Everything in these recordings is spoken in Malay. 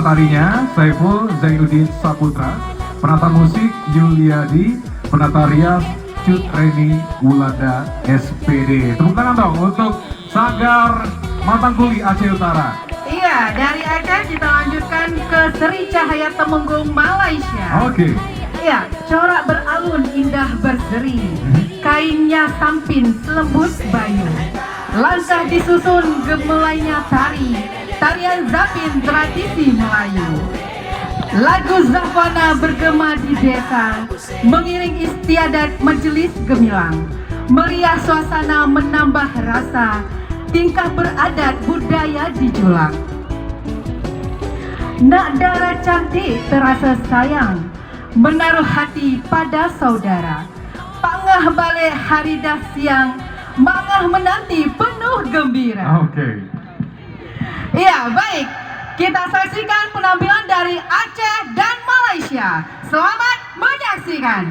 penatarinya Saiful Zainuddin Saputra, penata musik Yuliadi, penata rias Cut Reni Wulanda SPD. Tepuk tangan dong untuk Sanggar Matangkuli Aceh Utara. Iya, dari Aceh kita lanjutkan ke Seri Cahaya Temenggung Malaysia. Oke. Iya, corak beralun indah berseri, kainnya sampin selembut bayu. Langkah disusun gemelainya tari, tarian zapin tradisi Melayu. Lagu Zafana bergema di desa, mengiring istiadat majelis gemilang. Meriah suasana menambah rasa, tingkah beradat budaya dijulang. Nak darah cantik terasa sayang, menaruh hati pada saudara. Pangah balik hari dah siang, mangah menanti penuh gembira. Oke. Iya, baik. Kita saksikan penampilan dari Aceh dan Malaysia. Selamat menyaksikan.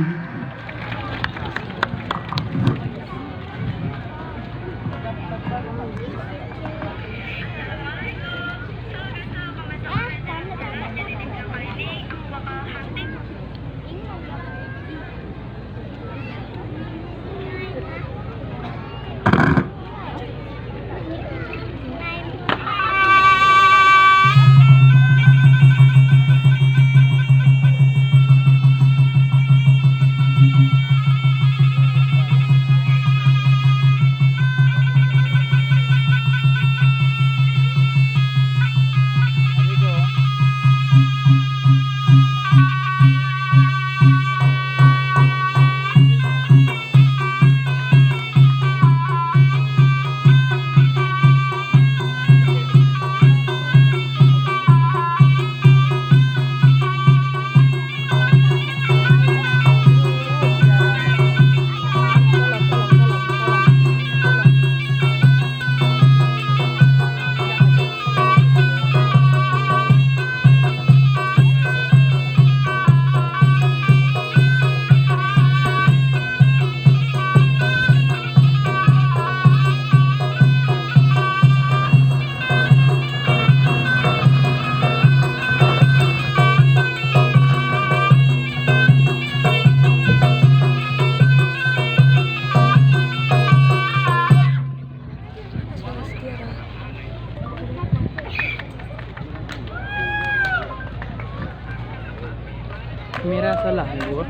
मेरा साला है वो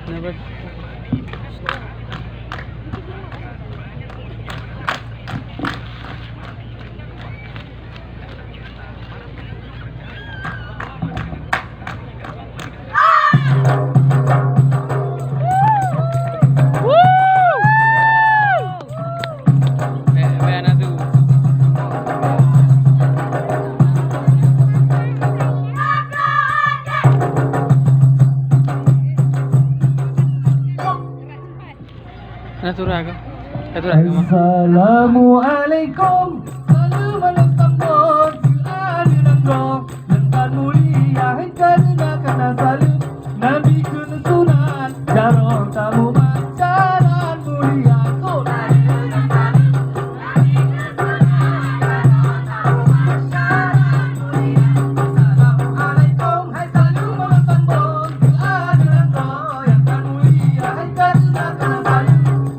number Assalamualaikum, selalu menentangkan Quran dan roh dan mulia karena salut Nabi kun sunan jarong tamu macaran mulia Quran dan salut Nabi kun sunan jarong tamu macaran mulia. Assalamualaikum, hai selalu menentangkan Quran dan roh yang kan mulia karena salut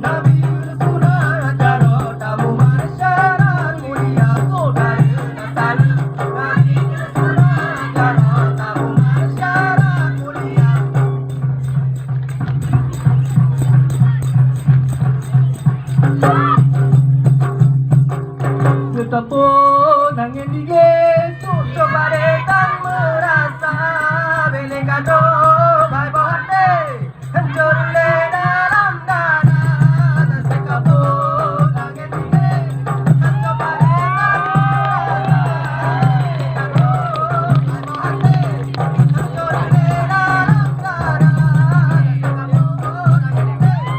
Nabi kun sunan jarong tamu macaran mulia Quran dan salut Nabi kun sunan jarong tamu macaran mulia. Setapun angin dingin coba datang merasa beleng kado bye bye hancur le dalam dada. Setapun angin dingin coba datang merasa beleng kado bye bye hancur le dalam dada. Setapun angin dingin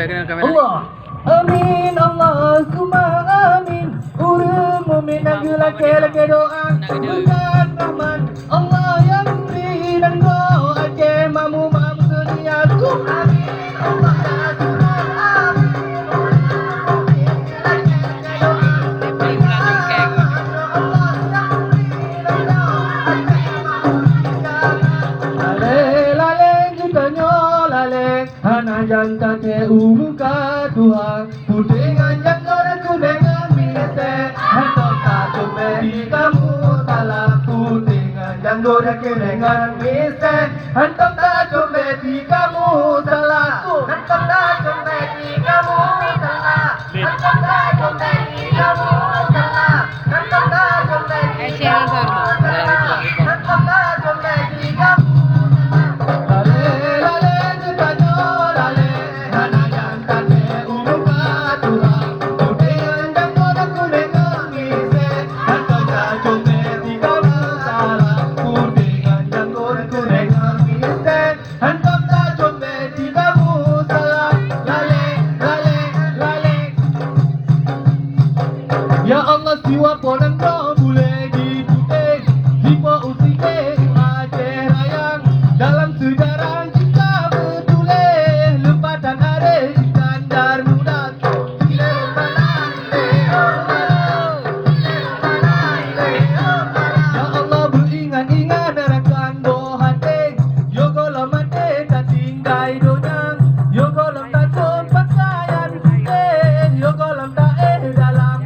dengan kamera. Allah amin Allahumma amin urung mumin dan laki-laki doa bukan rahman Allah yang beri dan doa ke mamu mamu sedia amin Allah amin jangan ke umuka Tuhan putingan jangan aku dengan mise atau tak di kamu salah putingan jangan aku dengan mise atau tak di kamu salah atau tak di kamu salah atau tak di kamu salah atau tak di kamu salah atau tak di kamu Ya Allah siwa ponang kau boleh diputing Hipo usike Aceh Rayang Dalam sejarah kita bertulis Lempatan ada Iskandar muda Ya Allah beringat-ingat Rakan bohating Yogolam mati tak tinggai donyang Yogolam tak jumpa pakaian putih Yogolam tak dalam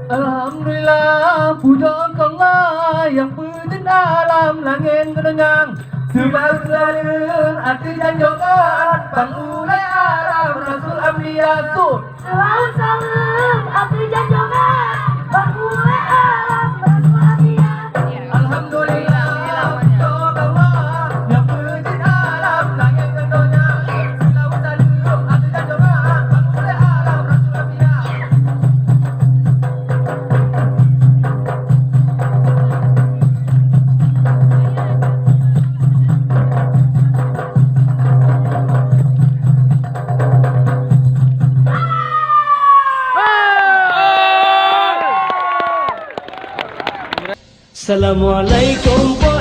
Alhamdulillah puja Allah yang punya alam langit kedengang sebab selalu hati dan jokan pangulai alam Rasul Ambiya Selalu salam hati dan jokan pangulai alam Rasul Ambiya. Alhamdulillah puja Allah yang punya alam langit kedengang sebab selalu hati dan jokan pangulai alam Rasul Ambiya. Assalamualaikum po